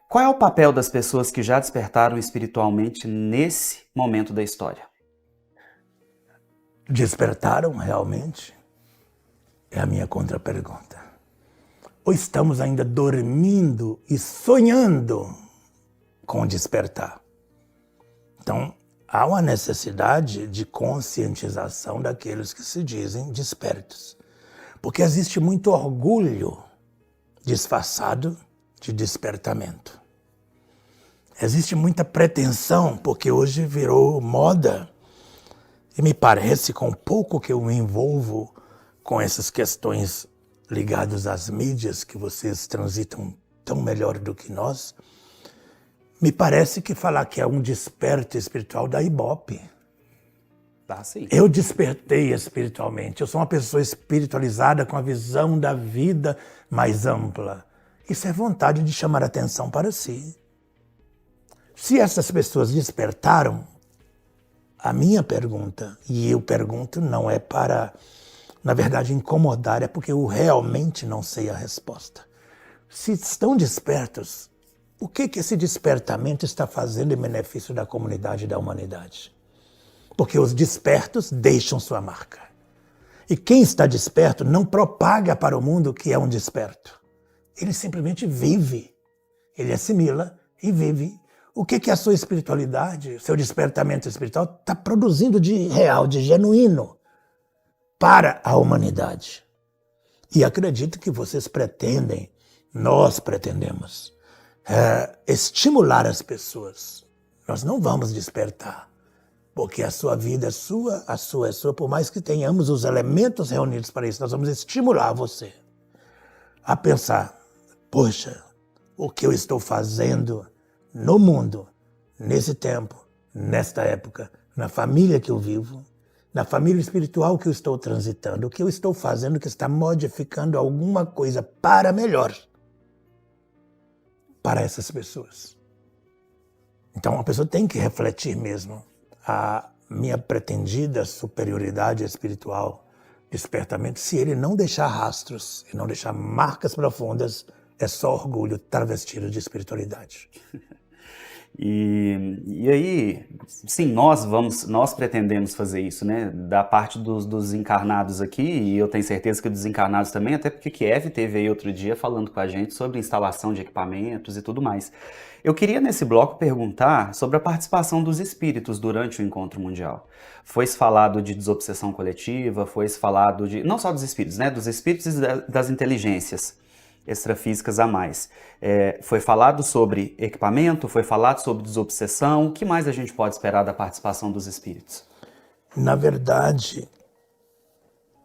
Qual é o papel das pessoas que já despertaram espiritualmente nesse momento da história? Despertaram realmente? É a minha contrapergunta. Ou estamos ainda dormindo e sonhando com o despertar? Então, há uma necessidade de conscientização daqueles que se dizem despertos. Porque existe muito orgulho disfarçado de despertamento. Existe muita pretensão, porque hoje virou moda. E me parece, com o pouco que eu me envolvo com essas questões ligadas às mídias, que vocês transitam tão melhor do que nós, me parece que falar que é um desperto espiritual dá ibope. Tá, sim. Eu despertei espiritualmente. Eu sou uma pessoa espiritualizada com a visão da vida mais ampla. Isso é vontade de chamar atenção para si. Se essas pessoas despertaram, a minha pergunta, e eu pergunto, não é para, na verdade, incomodar, é porque eu realmente não sei a resposta. Se estão despertos, o que esse despertamento está fazendo em benefício da comunidade e da humanidade? Porque os despertos deixam sua marca. E quem está desperto não propaga para o mundo que é um desperto. Ele simplesmente vive. Ele assimila e vive. O que a sua espiritualidade, seu despertamento espiritual está produzindo de real, de genuíno para a humanidade? E acredito que vocês pretendem, nós pretendemos, estimular as pessoas. Nós não vamos despertar. Porque a sua vida é sua, a sua é sua, por mais que tenhamos os elementos reunidos para isso, nós vamos estimular você a pensar, poxa, o que eu estou fazendo no mundo, nesse tempo, nesta época, na família que eu vivo, na família espiritual que eu estou transitando, o que eu estou fazendo que está modificando alguma coisa para melhor para essas pessoas. Então a pessoa tem que refletir mesmo. A minha pretendida superioridade espiritual, despertamento, se ele não deixar rastros e não deixar marcas profundas, é só orgulho travestido de espiritualidade. E aí, sim, nós pretendemos fazer isso, né? Da parte dos encarnados aqui, e eu tenho certeza que dos desencarnados também, até porque Kiev teve aí outro dia falando com a gente sobre instalação de equipamentos e tudo mais. Eu queria nesse bloco perguntar sobre a participação dos espíritos durante o encontro mundial. Foi-se falado de desobsessão coletiva, foi-se falado de, não só dos espíritos, né? Dos espíritos e das inteligências extrafísicas a mais. Foi falado sobre equipamento, foi falado sobre desobsessão. O que mais a gente pode esperar da participação dos espíritos? Na verdade,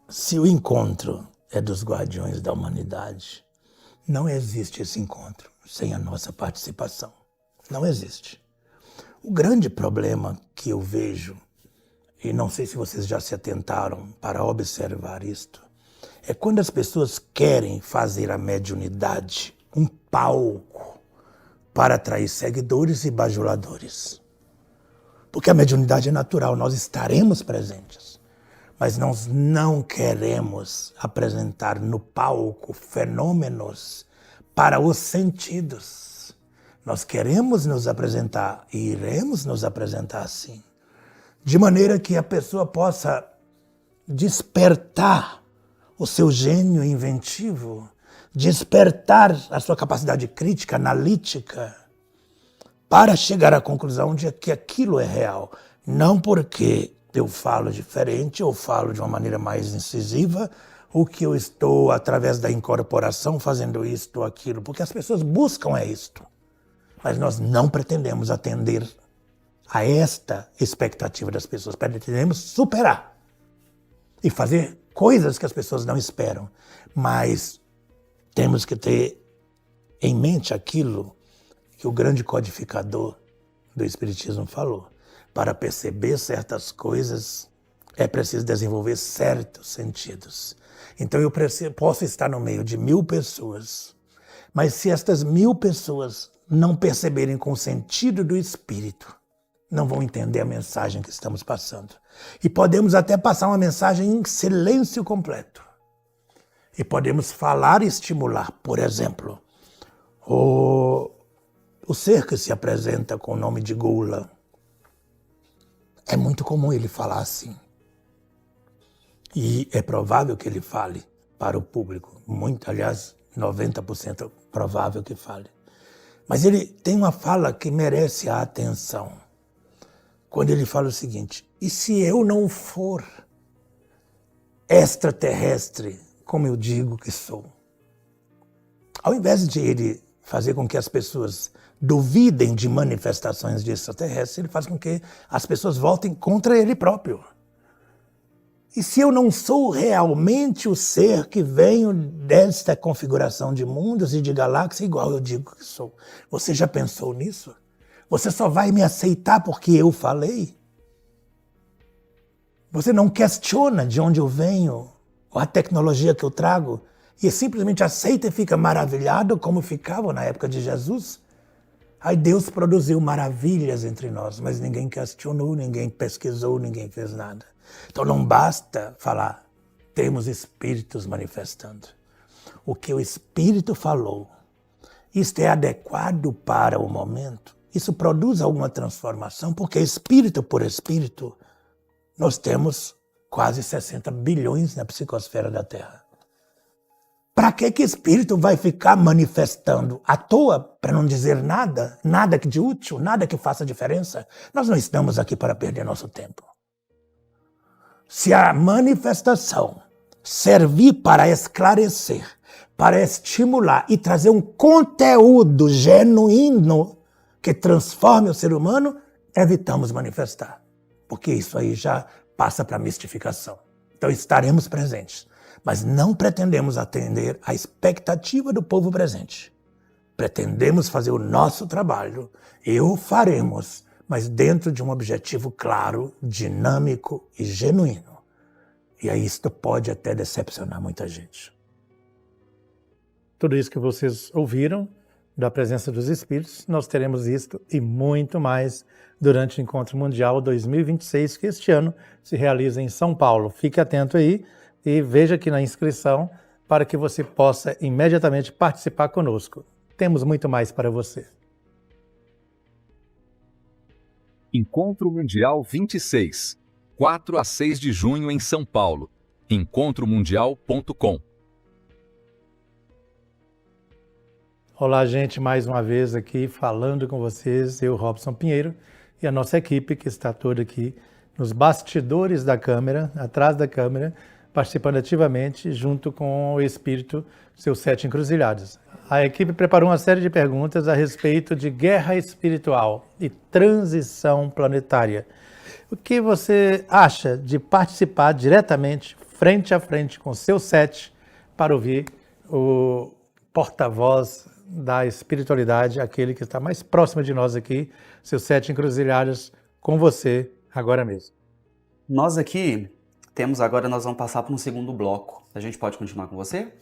se o encontro é dos guardiões da humanidade, não existe esse encontro sem a nossa participação. Não existe. O grande problema que eu vejo, e não sei se vocês já se atentaram para observar isto, é quando as pessoas querem fazer a mediunidade um palco para atrair seguidores e bajuladores. Porque a mediunidade é natural, nós estaremos presentes. Mas nós não queremos apresentar no palco fenômenos para os sentidos. Nós queremos nos apresentar e iremos nos apresentar assim. De maneira que a pessoa possa despertar o seu gênio inventivo, despertar a sua capacidade crítica, analítica, para chegar à conclusão de que aquilo é real. Não porque eu falo diferente ou falo de uma maneira mais incisiva, ou que eu estou, através da incorporação, fazendo isto ou aquilo, porque as pessoas buscam isto. Mas nós não pretendemos atender a esta expectativa das pessoas, pretendemos superar e fazer coisas que as pessoas não esperam, mas temos que ter em mente aquilo que o grande codificador do Espiritismo falou. Para perceber certas coisas, é preciso desenvolver certos sentidos. Então eu posso estar no meio de 1000 pessoas, mas se estas 1000 pessoas não perceberem com o sentido do Espírito, não vão entender a mensagem que estamos passando. E podemos até passar uma mensagem em silêncio completo. E podemos falar e estimular, por exemplo, O ser que se apresenta com o nome de Gula, é muito comum ele falar assim. E é provável que ele fale para o público. Muito, aliás, 90% provável que fale. Mas ele tem uma fala que merece a atenção. Quando ele fala o seguinte: e se eu não for extraterrestre, como eu digo que sou? Ao invés de ele fazer com que as pessoas duvidem de manifestações de extraterrestres, ele faz com que as pessoas voltem contra ele próprio. E se eu não sou realmente o ser que venho desta configuração de mundos e de galáxias, igual eu digo que sou? Você já pensou nisso? Você só vai me aceitar porque eu falei? Você não questiona de onde eu venho, ou a tecnologia que eu trago, e simplesmente aceita e fica maravilhado como ficava na época de Jesus? Aí Deus produziu maravilhas entre nós, mas ninguém questionou, ninguém pesquisou, ninguém fez nada. Então não basta falar, temos espíritos manifestando. O que o Espírito falou, isto é adequado para o momento? Isso produz alguma transformação? Porque espírito por espírito, nós temos quase 60 bilhões na psicosfera da Terra. Para que espírito vai ficar manifestando à toa, para não dizer nada, nada de útil, nada que faça diferença? Nós não estamos aqui para perder nosso tempo. Se a manifestação servir para esclarecer, para estimular e trazer um conteúdo genuíno que transforme o ser humano, evitamos manifestar. Porque isso aí já passa para mistificação. Então estaremos presentes, mas não pretendemos atender à expectativa do povo presente. Pretendemos fazer o nosso trabalho e o faremos, mas dentro de um objetivo claro, dinâmico e genuíno. E aí isto pode até decepcionar muita gente. Tudo isso que vocês ouviram da presença dos Espíritos, nós teremos isto e muito mais durante o Encontro Mundial 2026, que este ano se realiza em São Paulo. Fique atento aí e veja aqui na inscrição para que você possa imediatamente participar conosco. Temos muito mais para você. Encontro Mundial 26, 4 a 6 de junho em São Paulo. encontromundial.com. Olá, gente, mais uma vez aqui falando com vocês, eu, Robson Pinheiro, e a nossa equipe que está toda aqui nos bastidores da câmera, atrás da câmera, participando ativamente junto com o Espírito, seus 7 encruzilhadas. A equipe preparou uma série de perguntas a respeito de guerra espiritual e transição planetária. O que você acha de participar diretamente, frente a frente com seus 7, para ouvir o porta-voz da espiritualidade, aquele que está mais próximo de nós aqui, seus 7 encruzilhadas, com você agora mesmo? Nós aqui temos agora, nós vamos passar para um segundo bloco. A gente pode continuar com você?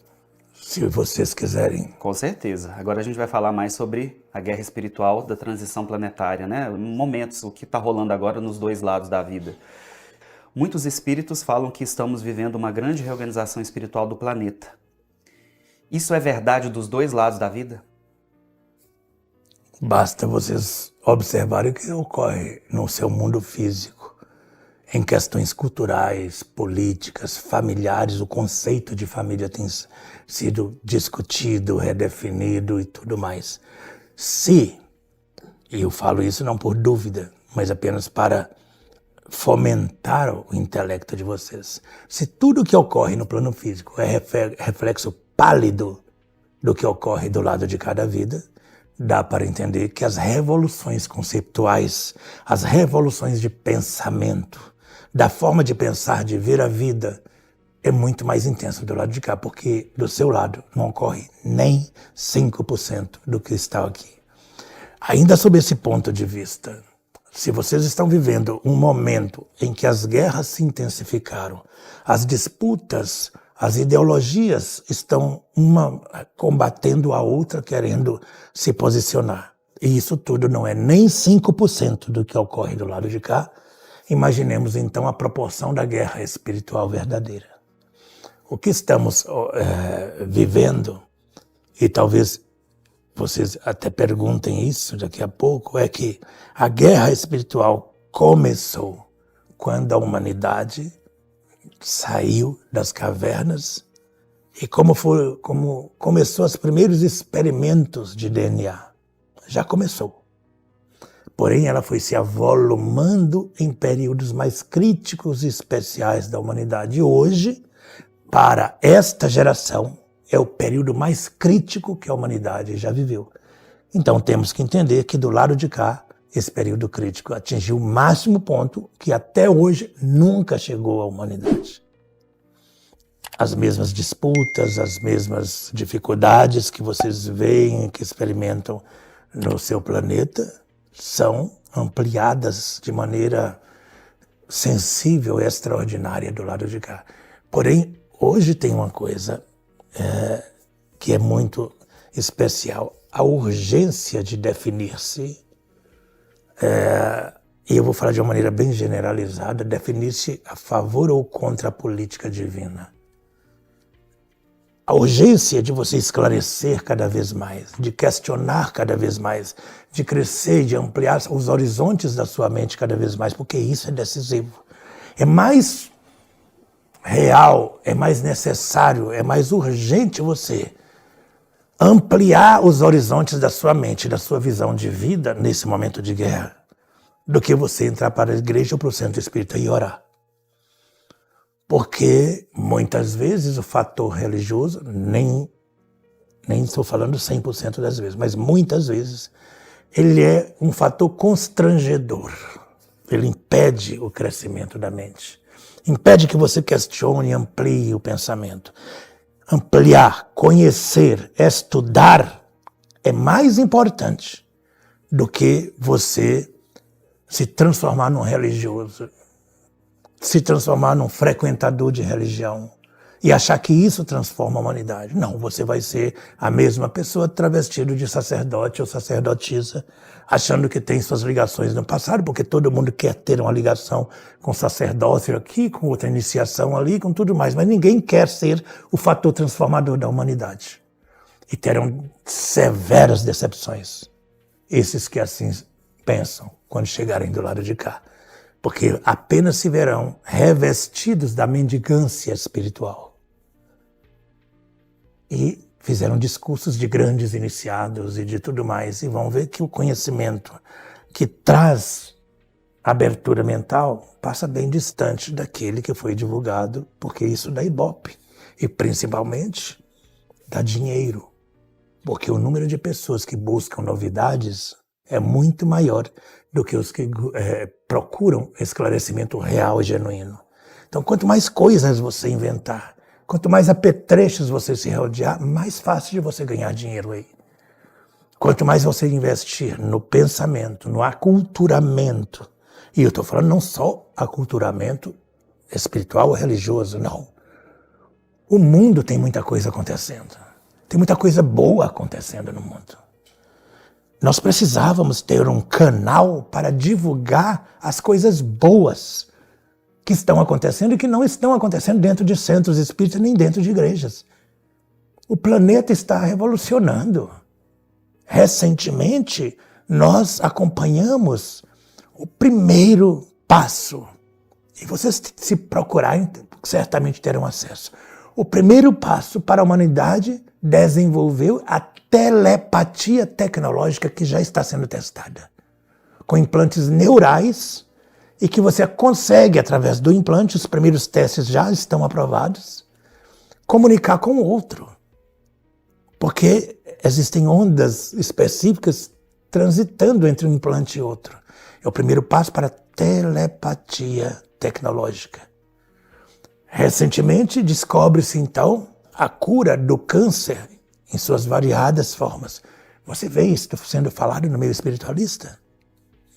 Se vocês quiserem. Com certeza. Agora a gente vai falar mais sobre a guerra espiritual da transição planetária, né? Momentos, o que está rolando agora nos dois lados da vida. Muitos espíritos falam que estamos vivendo uma grande reorganização espiritual do planeta. Isso é verdade dos dois lados da vida? Basta vocês observarem o que ocorre no seu mundo físico, em questões culturais, políticas, familiares. O conceito de família tem sido discutido, redefinido e tudo mais. Se, e eu falo isso não por dúvida, mas apenas para fomentar o intelecto de vocês, se tudo que ocorre no plano físico é reflexo pálido do que ocorre do lado de cada vida, dá para entender que as revoluções conceituais, as revoluções de pensamento, da forma de pensar, de ver a vida, é muito mais intensa do lado de cá, porque do seu lado não ocorre nem 5% do que está aqui. Ainda sob esse ponto de vista, se vocês estão vivendo um momento em que as guerras se intensificaram, as disputas, as ideologias estão uma combatendo a outra, querendo se posicionar. E isso tudo não é nem 5% do que ocorre do lado de cá. Imaginemos então a proporção da guerra espiritual verdadeira. O que estamos vivendo, e talvez vocês até perguntem isso daqui a pouco, é que a guerra espiritual começou quando a humanidade saiu das cavernas e como começou os primeiros experimentos de DNA. Já começou. Porém, ela foi se avolumando em períodos mais críticos e especiais da humanidade. E hoje, para esta geração, é o período mais crítico que a humanidade já viveu. Então temos que entender que do lado de cá, esse período crítico atingiu o máximo ponto que até hoje nunca chegou à humanidade. As mesmas disputas, as mesmas dificuldades que vocês veem, que experimentam no seu planeta, são ampliadas de maneira sensível e extraordinária do lado de cá. Porém, hoje tem uma coisa que é muito especial, a urgência de definir-se, e eu vou falar de uma maneira bem generalizada, definir-se a favor ou contra a política divina. A urgência de você esclarecer cada vez mais, de questionar cada vez mais, de crescer, de ampliar os horizontes da sua mente cada vez mais, porque isso é decisivo. É mais real, é mais necessário, é mais urgente você ampliar os horizontes da sua mente, da sua visão de vida nesse momento de guerra, do que você entrar para a igreja ou para o centro espírita e orar. Porque muitas vezes o fator religioso, nem estou falando 100% das vezes, mas muitas vezes ele é um fator constrangedor. Ele impede o crescimento da mente. Impede que você questione e amplie o pensamento. Ampliar, conhecer, estudar é mais importante do que você se transformar num religioso, se transformar num frequentador de religião e achar que isso transforma a humanidade. Não, você vai ser a mesma pessoa travestido de sacerdote ou sacerdotisa, achando que tem suas ligações no passado, porque todo mundo quer ter uma ligação com sacerdócio aqui, com outra iniciação ali, com tudo mais, mas ninguém quer ser o fator transformador da humanidade. E terão severas decepções, esses que assim pensam quando chegarem do lado de cá, porque apenas se verão revestidos da mendigância espiritual. E fizeram discursos de grandes iniciados e de tudo mais, e vão ver que o conhecimento que traz abertura mental passa bem distante daquele que foi divulgado, porque isso dá ibope, e principalmente dá dinheiro, porque o número de pessoas que buscam novidades é muito maior do que os que procuram esclarecimento real e genuíno. Então, quanto mais coisas você inventar, quanto mais apetrechos você se rodear, mais fácil de você ganhar dinheiro aí. Quanto mais você investir no pensamento, no aculturamento, e eu estou falando não só aculturamento espiritual ou religioso, não. O mundo tem muita coisa acontecendo. Tem muita coisa boa acontecendo no mundo. Nós precisávamos ter um canal para divulgar as coisas boas que estão acontecendo e que não estão acontecendo dentro de centros espíritas nem dentro de igrejas. O planeta está revolucionando. Recentemente, nós acompanhamos o primeiro passo. E vocês, se procurarem, certamente terão acesso. O primeiro passo para a humanidade desenvolveu a telepatia tecnológica que já está sendo testada, com implantes neurais, e que você consegue, através do implante, os primeiros testes já estão aprovados, comunicar com o outro. Porque existem ondas específicas transitando entre um implante e outro. É o primeiro passo para a telepatia tecnológica. Recentemente, descobre-se, então, a cura do câncer em suas variadas formas. Você vê isso sendo falado no meio espiritualista?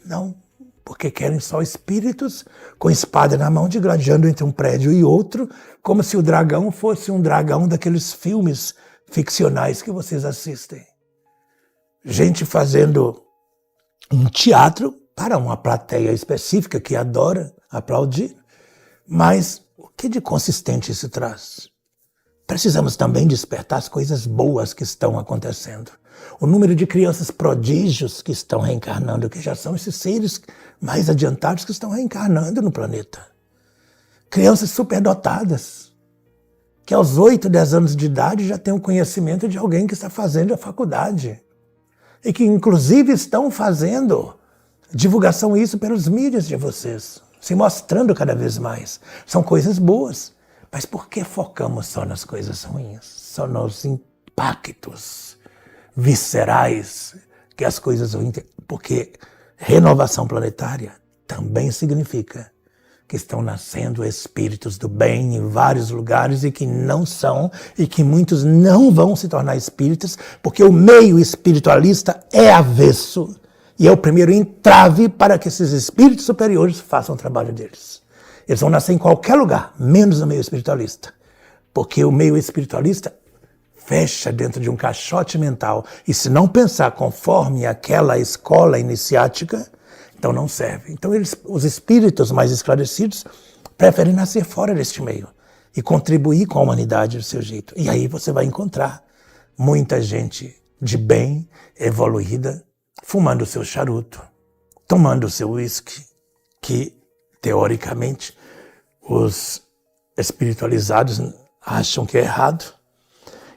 Não, porque querem só espíritos com espada na mão, digladiando entre um prédio e outro, como se o dragão fosse um dragão daqueles filmes ficcionais que vocês assistem. Gente fazendo um teatro para uma plateia específica que adora aplaudir, mas o que de consistente isso traz? Precisamos também despertar as coisas boas que estão acontecendo. O número de crianças prodígios que estão reencarnando, que já são esses seres mais adiantados que estão reencarnando no planeta. Crianças superdotadas, que aos 8, 10 anos de idade já têm o conhecimento de alguém que está fazendo a faculdade. E que inclusive estão fazendo divulgação isso pelos mídias de vocês, se mostrando cada vez mais. São coisas boas. Mas por que focamos só nas coisas ruins? Só nos impactos viscerais que as coisas ruins têm? Porque renovação planetária também significa que estão nascendo espíritos do bem em vários lugares e que não são, e que muitos não vão se tornar espíritas, porque o meio espiritualista é avesso e é o primeiro entrave para que esses espíritos superiores façam o trabalho deles. Eles vão nascer em qualquer lugar, menos no meio espiritualista. Porque o meio espiritualista fecha dentro de um caixote mental. E se não pensar conforme aquela escola iniciática, então não serve. Então os espíritos mais esclarecidos preferem nascer fora deste meio e contribuir com a humanidade do seu jeito. E aí você vai encontrar muita gente de bem, evoluída, fumando o seu charuto, tomando o seu uísque, que teoricamente, os espiritualizados acham que é errado.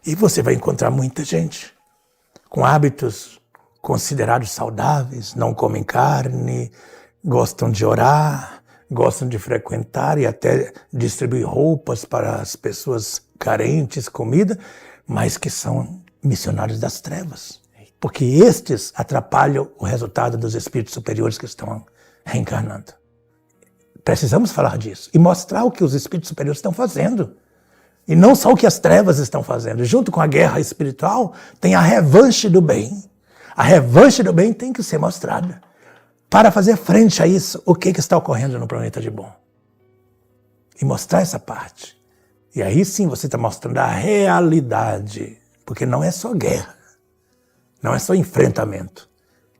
E você vai encontrar muita gente com hábitos considerados saudáveis, não comem carne, gostam de orar, gostam de frequentar e até distribuir roupas para as pessoas carentes, comida, mas que são missionários das trevas. Porque estes atrapalham o resultado dos espíritos superiores que estão reencarnando. Precisamos falar disso e mostrar o que os espíritos superiores estão fazendo. E não só o que as trevas estão fazendo. Junto com a guerra espiritual, tem a revanche do bem. A revanche do bem tem que ser mostrada. Para fazer frente a isso, o que está ocorrendo no planeta de bom. E mostrar essa parte. E aí sim você está mostrando a realidade. Porque não é só guerra. Não é só enfrentamento.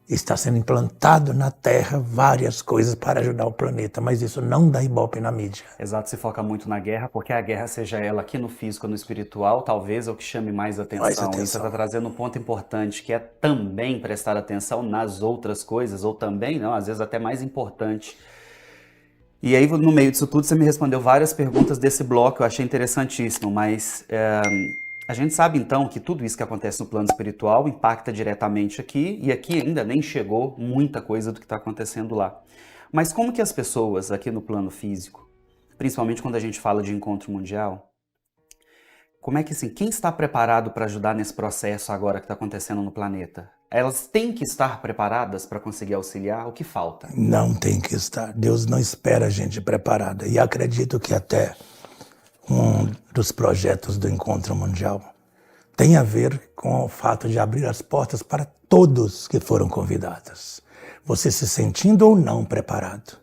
Está sendo implantado na Terra várias coisas para ajudar o planeta, mas isso não dá ibope na mídia. Exato, se foca muito na guerra, porque a guerra, seja ela aqui no físico ou no espiritual, talvez é o que chame mais atenção. E você está trazendo um ponto importante, que é também prestar atenção nas outras coisas, ou também, não, às vezes até mais importante. E aí, no meio disso tudo, você me respondeu várias perguntas desse bloco, eu achei interessantíssimo, mas a gente sabe então que tudo isso que acontece no plano espiritual impacta diretamente aqui, e aqui ainda nem chegou muita coisa do que está acontecendo lá. Mas como que as pessoas aqui no plano físico, principalmente quando a gente fala de encontro mundial, como é que assim, quem está preparado para ajudar nesse processo agora que está acontecendo no planeta? Elas têm que estar preparadas para conseguir auxiliar? O que falta? Não tem que estar. Deus não espera a gente preparada. E acredito que até um dos projetos do Encontro Mundial tem a ver com o fato de abrir as portas para todos que foram convidados. Você se sentindo ou não preparado.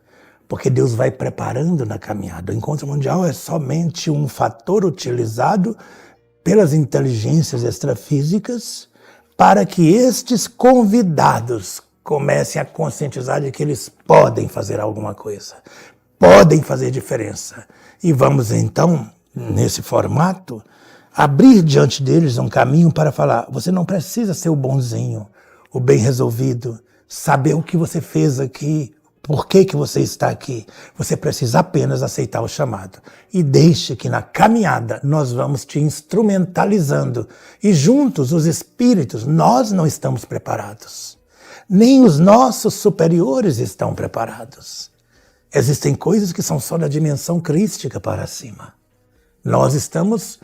Porque Deus vai preparando na caminhada. O Encontro Mundial é somente um fator utilizado pelas inteligências extrafísicas para que estes convidados comecem a conscientizar de que eles podem fazer alguma coisa, podem fazer diferença. E vamos então, nesse formato, abrir diante deles um caminho para falar, você não precisa ser o bonzinho, o bem resolvido, saber o que você fez aqui, por que você está aqui. Você precisa apenas aceitar o chamado. E deixe que na caminhada nós vamos te instrumentalizando. E juntos, os espíritos, nós não estamos preparados. Nem os nossos superiores estão preparados. Existem coisas que são só da dimensão crística para cima. Nós estamos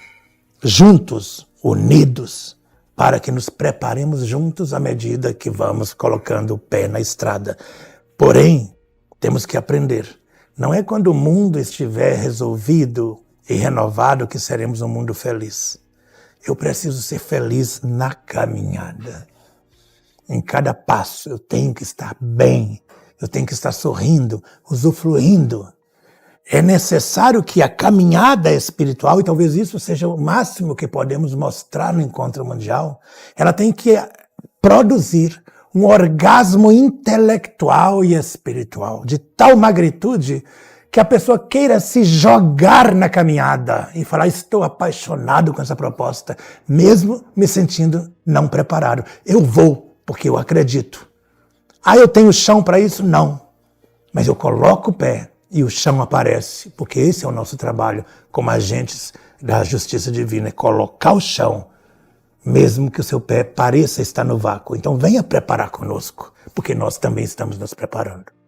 juntos, unidos, para que nos preparemos juntos à medida que vamos colocando o pé na estrada. Porém, temos que aprender. Não é quando o mundo estiver resolvido e renovado que seremos um mundo feliz. Eu preciso ser feliz na caminhada. Em cada passo eu tenho que estar bem, eu tenho que estar sorrindo, usufruindo. É necessário que a caminhada espiritual, e talvez isso seja o máximo que podemos mostrar no Encontro Mundial, ela tem que produzir um orgasmo intelectual e espiritual de tal magnitude que a pessoa queira se jogar na caminhada e falar, estou apaixonado com essa proposta, mesmo me sentindo não preparado. Eu vou, porque eu acredito. Ah, eu tenho chão para isso? Não. Mas eu coloco o pé e o chão aparece, porque esse é o nosso trabalho como agentes da justiça divina, é colocar o chão, mesmo que o seu pé pareça estar no vácuo. Então venha preparar conosco, porque nós também estamos nos preparando.